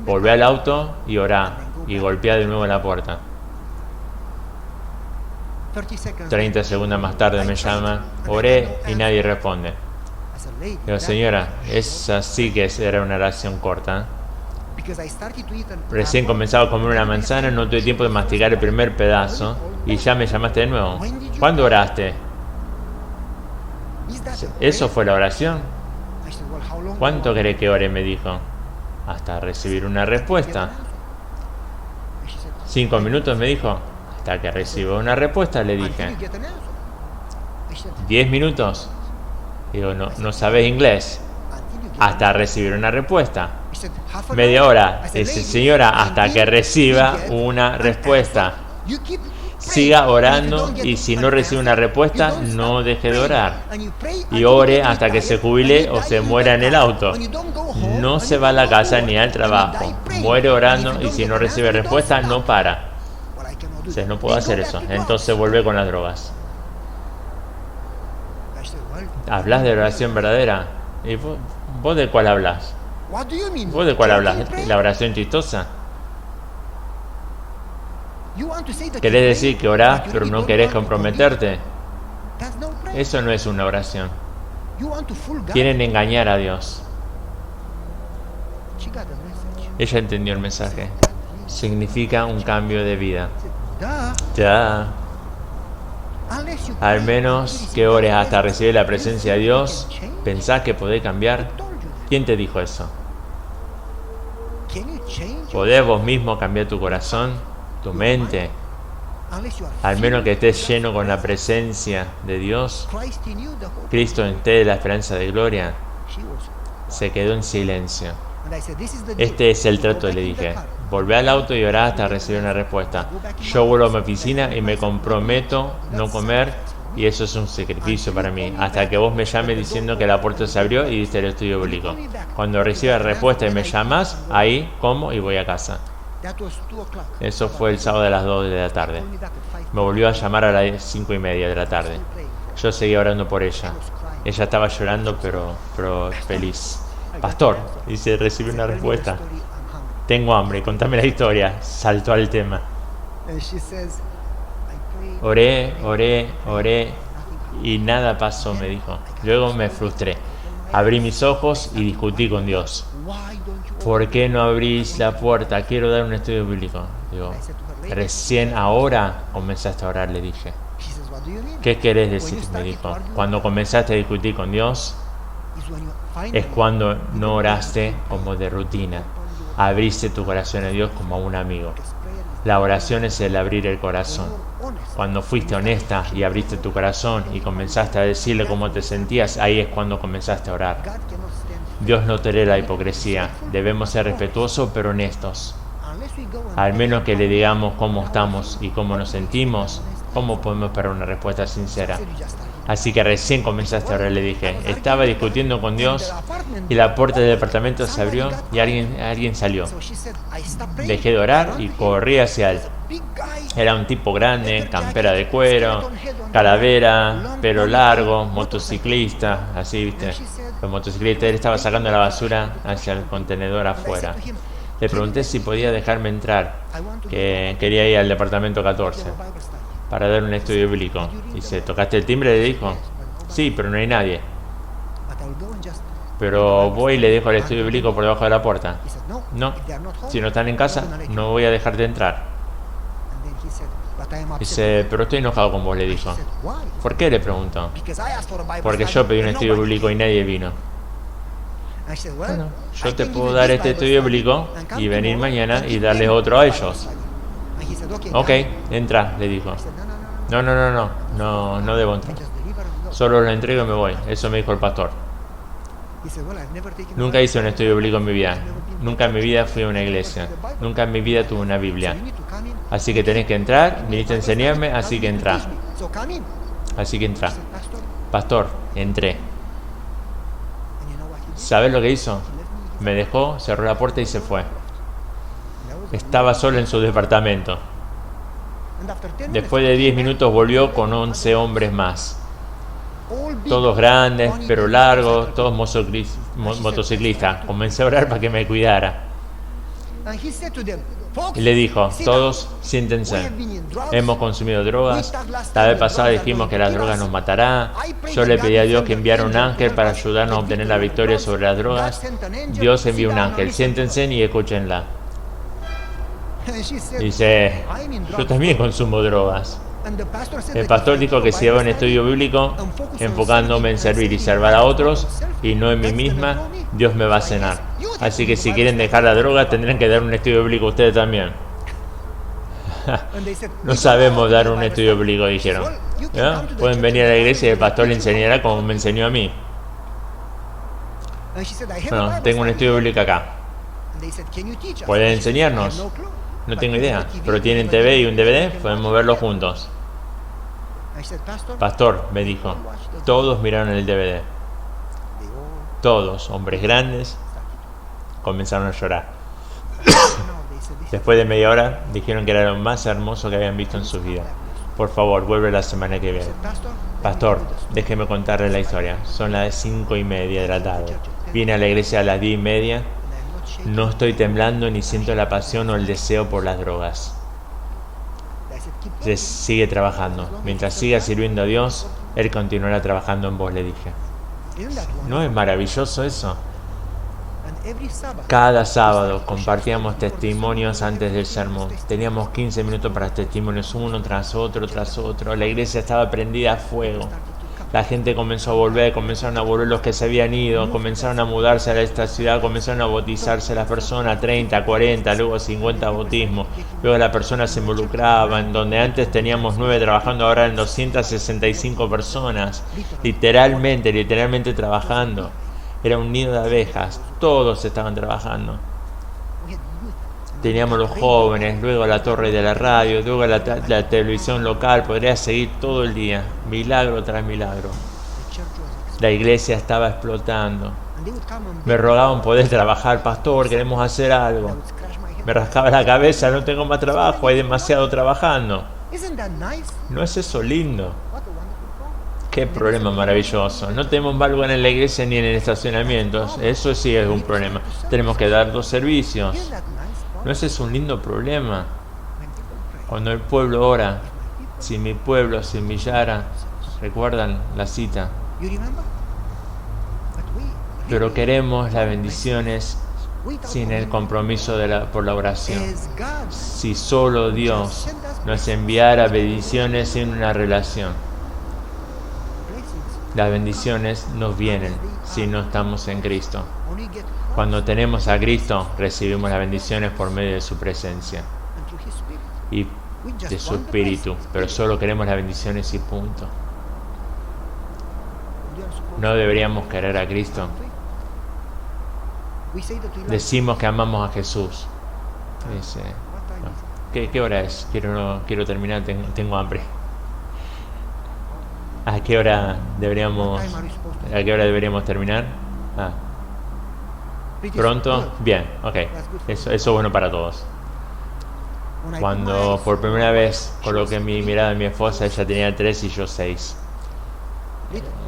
Volvé al auto y orá y golpeá de nuevo en la puerta. 30 segundos más tarde me llama, oré y nadie responde. Digo, señora, esa sí que era una oración corta. Recién comenzaba a comer una manzana, no tuve tiempo de masticar el primer pedazo y ya me llamaste de nuevo. ¿Cuándo oraste? ¿Eso fue la oración? ¿Cuánto querés que ore? Me dijo. Hasta recibir una respuesta. 5 minutos, me dijo. Hasta que reciba una respuesta, le dije. 10 minutos. Digo, no sabes inglés. Hasta recibir una respuesta. Media hora. Dice, señora, hasta que reciba una respuesta. Siga orando y si no recibe una respuesta, no deje de orar. Y ore hasta que se jubile o se muera en el auto. No se va a la casa ni al trabajo. Muere orando y si no recibe respuesta, no para. Entonces no puedo hacer eso. Entonces vuelve con las drogas. ¿Hablas de oración verdadera? ¿Y vos de cuál hablas? ¿Vos de cuál hablas? ¿La oración chistosa? ¿Querés decir que orás pero no querés comprometerte? Eso no es una oración. Quieren engañar a Dios. Ella entendió el mensaje. Significa un cambio de vida. Ya. Al menos que ores hasta recibir la presencia de Dios, ¿pensás que podés cambiar? ¿Quién te dijo eso? ¿Podés vos mismo cambiar tu corazón, tu mente? Al menos que estés lleno con la presencia de Dios, Cristo en ti, la esperanza de gloria. Se quedó en silencio. Este es el trato, le dije. Volvé al auto y orá hasta recibir una respuesta. Yo vuelvo a mi oficina y me comprometo no comer, y eso es un sacrificio para mí, hasta que vos me llames diciendo que la puerta se abrió y diste el estudio bíblico. Cuando reciba respuesta y me llamas, ahí como y voy a casa. Eso fue el sábado a las 2 de la tarde. Me volvió a llamar a las 5:30 de la tarde. Yo seguía orando por ella. Ella estaba llorando, pero feliz. Pastor, dice, recibí una respuesta. Tengo hambre, contame la historia. Saltó al tema. Oré y nada pasó, me dijo. Luego me frustré. Abrí mis ojos y discutí con Dios. ¿Por qué no abrís la puerta? Quiero dar un estudio bíblico. Digo, recién ahora comenzaste a orar, le dije. ¿Qué querés decir? Me dijo. Cuando comenzaste a discutir con Dios, es cuando no oraste como de rutina. Abriste tu corazón a Dios como a un amigo. La oración es el abrir el corazón. Cuando fuiste honesta y abriste tu corazón y comenzaste a decirle cómo te sentías, ahí es cuando comenzaste a orar. Dios no tolera la hipocresía. Debemos ser respetuosos pero honestos. Al menos que le digamos cómo estamos y cómo nos sentimos, ¿cómo podemos esperar una respuesta sincera? Así que recién comenzaste a orar, le dije. Estaba discutiendo con Dios y la puerta del departamento se abrió y alguien salió. Dejé de orar y corrí hacia él. Era un tipo grande, campera de cuero, calavera, pelo largo, motociclista, así, viste. Los motociclistas, él estaba sacando la basura hacia el contenedor afuera. Le pregunté si podía dejarme entrar, que quería ir al departamento 14 para dar un estudio bíblico. Dice, ¿tocaste el timbre? Le dijo. Sí, pero no hay nadie. Pero voy y le dejo el estudio bíblico por debajo de la puerta. No, si no están en casa, no voy a dejarte entrar. Dice, pero estoy enojado con vos, le dijo. ¿Por qué? Le preguntó. Porque yo pedí un estudio bíblico y nadie vino. Bueno, yo te puedo dar este estudio bíblico y venir mañana y darles otro a ellos. Ok, entra, le dijo. No debo entrar. Solo lo entrego y me voy. Eso me dijo el pastor. Nunca hice un estudio bíblico en mi vida. Nunca en mi vida fui a una iglesia. Nunca en mi vida tuve una Biblia. Así que tenés que entrar, viniste a enseñarme, así que entra. Así que entra. Pastor, entré. ¿Sabes lo que hizo? Me dejó, cerró la puerta y se fue. Estaba solo en su departamento. Después de 10 minutos volvió con 11 hombres más. Todos grandes, pero largos, todos motociclistas. Comencé a orar para que me cuidara. Y le dijo, todos siéntense. Hemos consumido drogas. La vez pasada dijimos que las drogas nos matarán. Yo le pedí a Dios que enviara un ángel para ayudarnos a obtener la victoria sobre las drogas. Dios envió un ángel. Siéntense y escúchenla. Dice, yo también consumo drogas. El pastor dijo que si hago un estudio bíblico enfocándome en servir y salvar a otros y no en mí misma, Dios me va a cenar. Así que si quieren dejar la droga tendrán que dar un estudio bíblico ustedes también. No sabemos dar un estudio bíblico, dijeron. ¿Ya? Pueden venir a la iglesia y el pastor le enseñará como me enseñó a mí. Bueno, tengo un estudio bíblico acá. ¿Pueden enseñarnos? No tengo idea, pero tienen TV y un DVD, podemos verlo juntos. Pastor, me dijo, todos miraron el DVD. Todos, hombres grandes, comenzaron a llorar. Después de media hora, dijeron que era lo más hermoso que habían visto en su vida. Por favor, vuelve la semana que viene. Pastor, déjeme contarle la historia. Son las 5:30 de la tarde. Vine a la iglesia a las 10:30. No estoy temblando ni siento la pasión o el deseo por las drogas. Sigue trabajando. Mientras siga sirviendo a Dios, Él continuará trabajando en vos, le dije. ¿No es maravilloso eso? Cada sábado compartíamos testimonios antes del sermón. Teníamos 15 minutos para testimonios, uno tras otro, tras otro. La iglesia estaba prendida a fuego. La gente comenzó a volver, comenzaron a volver los que se habían ido, comenzaron a mudarse a esta ciudad, comenzaron a bautizarse las personas, 30, 40, luego 50 bautismos. Luego las personas se involucraban, donde antes teníamos 9 trabajando, ahora en 265 personas. Literalmente trabajando. Era un nido de abejas, todos estaban trabajando. Teníamos los jóvenes, luego la torre de la radio, luego la televisión local, podría seguir todo el día, milagro tras milagro. La iglesia estaba explotando. Me rogaban poder trabajar, pastor, queremos hacer algo. Me rascaba la cabeza, no tengo más trabajo, hay demasiado trabajando. ¿No es eso lindo? Qué problema maravilloso. No tenemos balcón en la iglesia ni en el estacionamiento. Eso sí es un problema. Tenemos que dar 2 servicios. ¿No ese es un lindo problema? Cuando el pueblo ora, si mi pueblo se humillara, ¿recuerdan la cita? Pero queremos las bendiciones sin el compromiso por la oración. Si solo Dios nos enviara bendiciones sin una relación. Las bendiciones nos vienen si no estamos en Cristo. Cuando tenemos a Cristo, recibimos las bendiciones por medio de su presencia y de su Espíritu, pero solo queremos las bendiciones y punto. No deberíamos querer a Cristo. Decimos que amamos a Jesús. ¿Qué hora es? Quiero terminar, tengo hambre. ¿A qué hora deberíamos terminar? ¿Pronto? Bien, ok. Eso es bueno para todos. Cuando por primera vez coloqué mi mirada en mi esposa, ella tenía 3 y yo 6.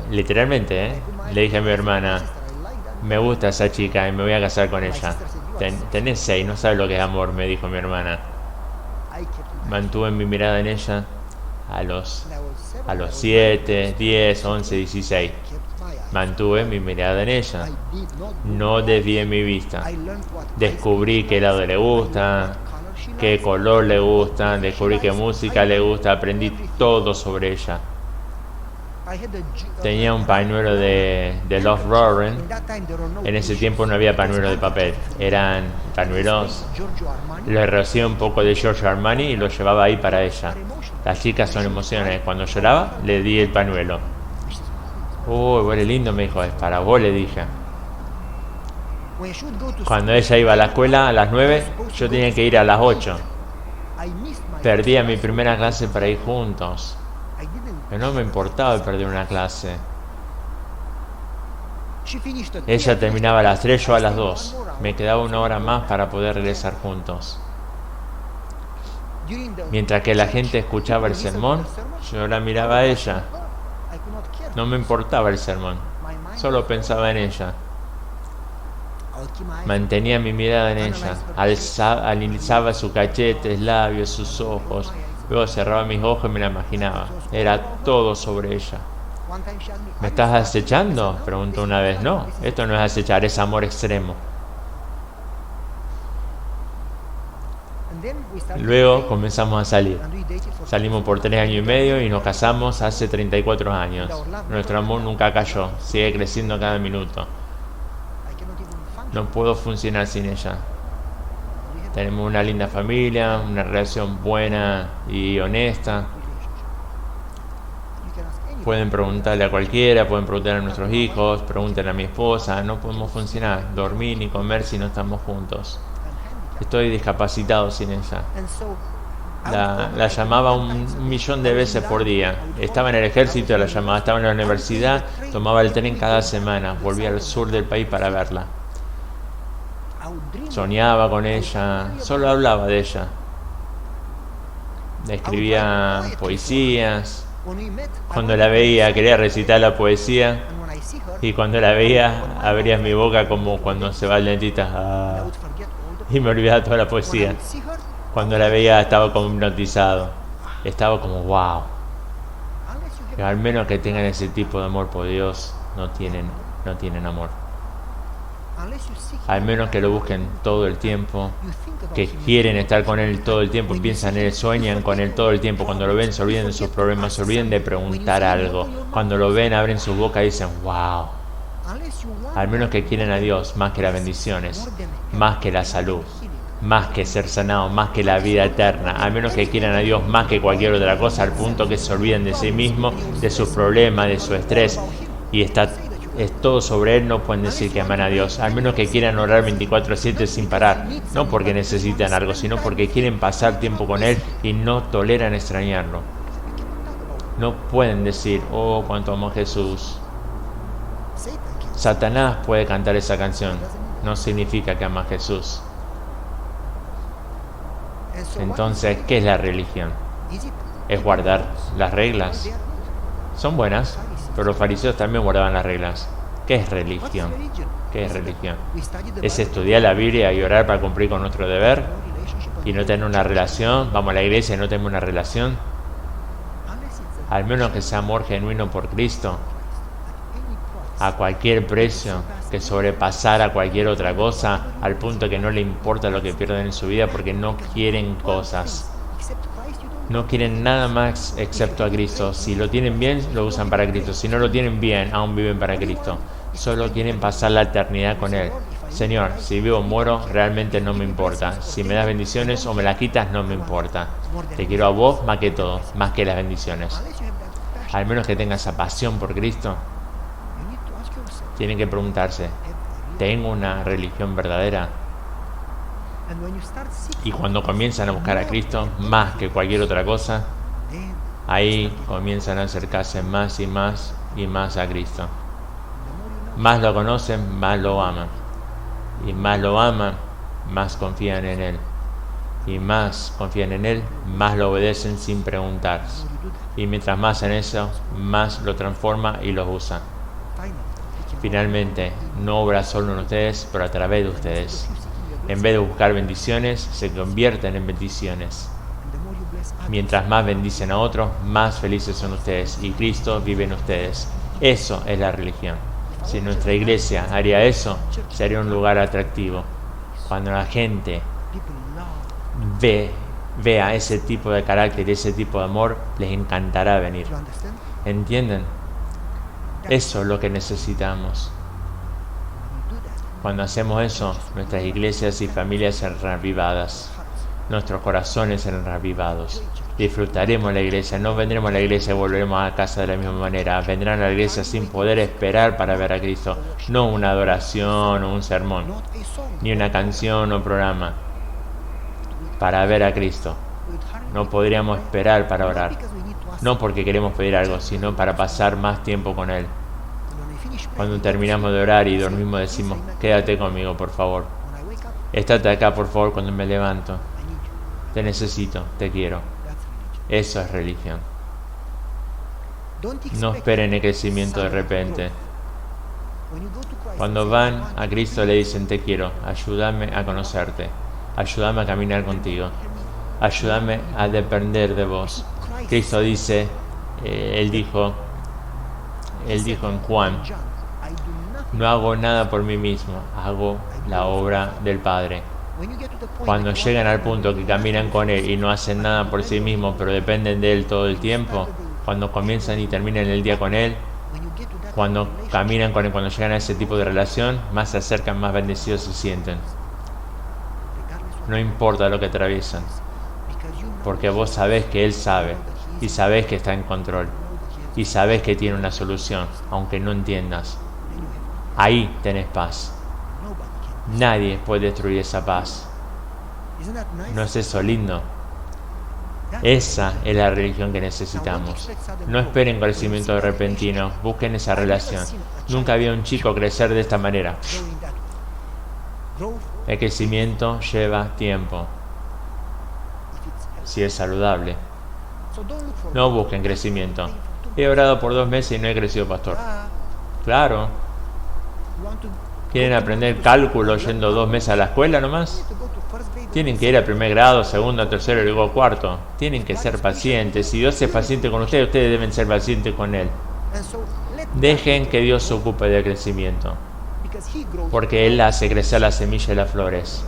Literalmente, le dije a mi hermana, me gusta esa chica y me voy a casar con ella. Tenés 6, no sabes lo que es amor, me dijo mi hermana. Mantuve mi mirada en ella a los 7, 10, 11, 16. Mantuve mi mirada en ella. No desvié mi vista. Descubrí qué lado le gusta, qué color le gusta, descubrí qué música le gusta, aprendí todo sobre ella. Tenía un pañuelo de Love Roaring. En ese tiempo no había pañuelo de papel, eran pañuelos. Le rocía un poco de Giorgio Armani y lo llevaba ahí para ella. Las chicas son emociones. Cuando lloraba, le di el pañuelo. Uy, huele lindo, me dijo, es para vos, le dije. Cuando ella iba a la escuela a las 9, yo tenía que ir a las 8. Perdía mi primera clase para ir juntos. Pero no me importaba perder una clase. Ella terminaba a las 3, yo a las 2. Me quedaba 1 hora más para poder regresar juntos. Mientras que la gente escuchaba el sermón, yo la miraba a ella. No me importaba el sermón, solo pensaba en ella. Mantenía mi mirada en ella, alisaba sus cachetes, labios, sus ojos. Luego cerraba mis ojos y me la imaginaba. Era todo sobre ella. ¿Me estás acechando?, preguntó una vez. No, esto no es acechar, es amor extremo. Luego comenzamos a salir. Salimos por 3 años y medio y nos casamos hace 34 años. Nuestro amor nunca cayó, sigue creciendo cada minuto. No puedo funcionar sin ella. Tenemos una linda familia, una relación buena y honesta. Pueden preguntarle a cualquiera, pueden preguntar a nuestros hijos, pregunten a mi esposa. No podemos funcionar, dormir ni comer si no estamos juntos. Estoy discapacitado sin ella. La llamaba 1.000.000 de veces por día. Estaba en el ejército, la llamaba. Estaba en la universidad, tomaba el tren cada semana. Volvía al sur del país para verla. Soñaba con ella, solo hablaba de ella. Escribía poesías. Cuando la veía quería recitar la poesía. Y cuando la veía abría mi boca como cuando se va el dentista. Y me olvidaba toda la poesía. Cuando la veía estaba como hipnotizado. Estaba como wow. Pero al menos que tengan ese tipo de amor por Dios, no tienen amor. Al menos que lo busquen todo el tiempo, que quieren estar con Él todo el tiempo, piensan en Él, sueñan con Él todo el tiempo. Cuando lo ven, se olviden de sus problemas, se olviden de preguntar algo. Cuando lo ven, abren su boca y dicen, wow. Al menos que quieren a Dios más que las bendiciones, más que la salud, más que ser sanado, más que la vida eterna. Al menos que quieran a Dios más que cualquier otra cosa, al punto que se olviden de sí mismos, de sus problemas, de su estrés, y es todo sobre Él, no pueden decir que aman a Dios. Al menos que quieran orar 24/7 sin parar, no porque necesitan algo, sino porque quieren pasar tiempo con Él y no toleran extrañarlo. No pueden decir, oh, cuánto amo a Jesús. Satanás puede cantar esa canción, no significa que ama a Jesús. Entonces, ¿qué es la religión? ¿Es guardar las reglas? Son buenas, pero los fariseos también guardaban las reglas. ¿Qué es religión? ¿Qué es religión? ¿Es estudiar la Biblia y orar para cumplir con nuestro deber? ¿Y no tener una relación? ¿Vamos a la iglesia y no tenemos una relación? Al menos que sea amor genuino por Cristo, a cualquier precio, que sobrepasara cualquier otra cosa, al punto que no le importa lo que pierden en su vida porque no quieren cosas. No quieren nada más excepto a Cristo. Si lo tienen bien, lo usan para Cristo. Si no lo tienen bien, aún viven para Cristo. Solo quieren pasar la eternidad con Él. Señor, si vivo o muero, realmente no me importa. Si me das bendiciones o me las quitas, no me importa. Te quiero a vos más que todo, más que las bendiciones. Al menos que tenga esa pasión por Cristo, tienen que preguntarse, ¿tengo una religión verdadera? Y cuando comienzan a buscar a Cristo más que cualquier otra cosa, ahí comienzan a acercarse más y más y más a Cristo. Más lo conocen, más lo aman. Y más lo aman, más confían en Él. Y más confían en Él, más lo obedecen sin preguntar. Y mientras más en eso, más lo transforma y los usa. Finalmente, no obra solo en ustedes, pero a través de ustedes. En vez de buscar bendiciones, se convierten en bendiciones. Mientras más bendicen a otros, más felices son ustedes y Cristo vive en ustedes. Eso es la religión. Si nuestra iglesia haría eso, sería un lugar atractivo. Cuando la gente vea ese tipo de carácter y ese tipo de amor, les encantará venir. ¿Entienden? Eso es lo que necesitamos. Cuando hacemos eso, nuestras iglesias y familias serán reavivadas. Nuestros corazones serán reavivados. Disfrutaremos la iglesia. No vendremos a la iglesia y volveremos a casa de la misma manera. Vendrán a la iglesia sin poder esperar para ver a Cristo. No una adoración o un sermón, ni una canción o programa. Para ver a Cristo. No podríamos esperar para orar. No porque queremos pedir algo, sino para pasar más tiempo con Él. Cuando terminamos de orar y dormimos decimos, quédate conmigo, por favor. Estate acá, por favor, cuando me levanto. Te necesito, te quiero. Eso es religión. No esperen el crecimiento de repente. Cuando van a Cristo le dicen, te quiero, ayúdame a conocerte. Ayúdame a caminar contigo. Ayúdame a depender de vos. Cristo dice, Él dijo en Juan, no hago nada por mí mismo, hago la obra del Padre. Cuando llegan al punto que caminan con Él y no hacen nada por sí mismos, pero dependen de Él todo el tiempo, cuando comienzan y terminan el día con Él, cuando caminan con Él, cuando llegan a ese tipo de relación, más se acercan, más bendecidos se sienten. No importa lo que atraviesan, porque vos sabés que Él sabe, y sabés que está en control, y sabés que tiene una solución, aunque no entiendas. Ahí tenés paz. Nadie puede destruir esa paz. ¿No es eso lindo? Esa es la religión que necesitamos. No esperen crecimiento repentino, busquen esa relación. Nunca había un chico crecer de esta manera. El crecimiento lleva tiempo. Si es saludable. No busquen crecimiento. He orado por 2 meses y no he crecido, pastor. Claro. ¿Quieren aprender cálculo yendo 2 meses a la escuela nomás? Tienen que ir a primer grado, segundo, tercero y luego cuarto. Tienen que ser pacientes. Si Dios es paciente con ustedes, ustedes deben ser pacientes con Él. Dejen que Dios se ocupe del crecimiento. porque Él hace crecer la semilla y las flores.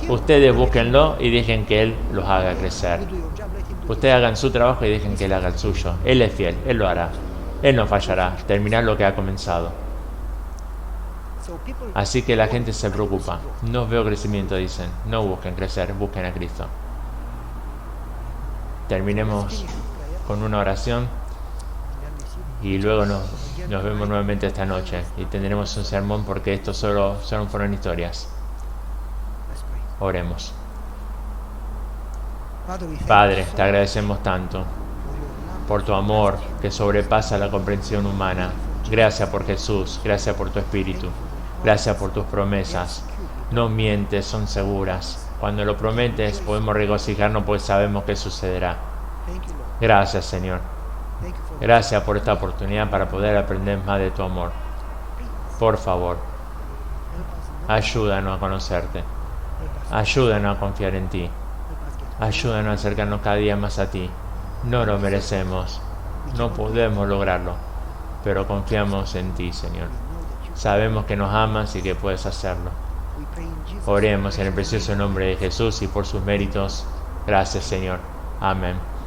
Ustedes búsquenlo y dejen que Él los haga crecer. Ustedes hagan su trabajo y dejen que Él haga el suyo. Él es fiel, Él lo hará. Él no fallará, terminar lo que ha comenzado. Así que la gente se preocupa. No veo crecimiento, dicen. No busquen crecer, busquen a Cristo. Terminemos con una oración y luego nos vemos nuevamente esta noche y tendremos un sermón porque esto solo fueron historias. Oremos. Padre, te agradecemos tanto por tu amor que sobrepasa la comprensión humana. Gracias por Jesús, gracias por tu Espíritu, gracias por tus promesas. No mientes, son seguras. Cuando lo prometes podemos regocijarnos pues sabemos que sucederá. Gracias, Señor. Gracias por esta oportunidad para poder aprender más de tu amor. Por favor, ayúdanos a conocerte. Ayúdanos a confiar en ti. Ayúdanos a acercarnos cada día más a ti. No lo merecemos. No podemos lograrlo. Pero confiamos en ti, Señor. Sabemos que nos amas y que puedes hacerlo. Oremos en el precioso nombre de Jesús y por sus méritos. Gracias, Señor. Amén.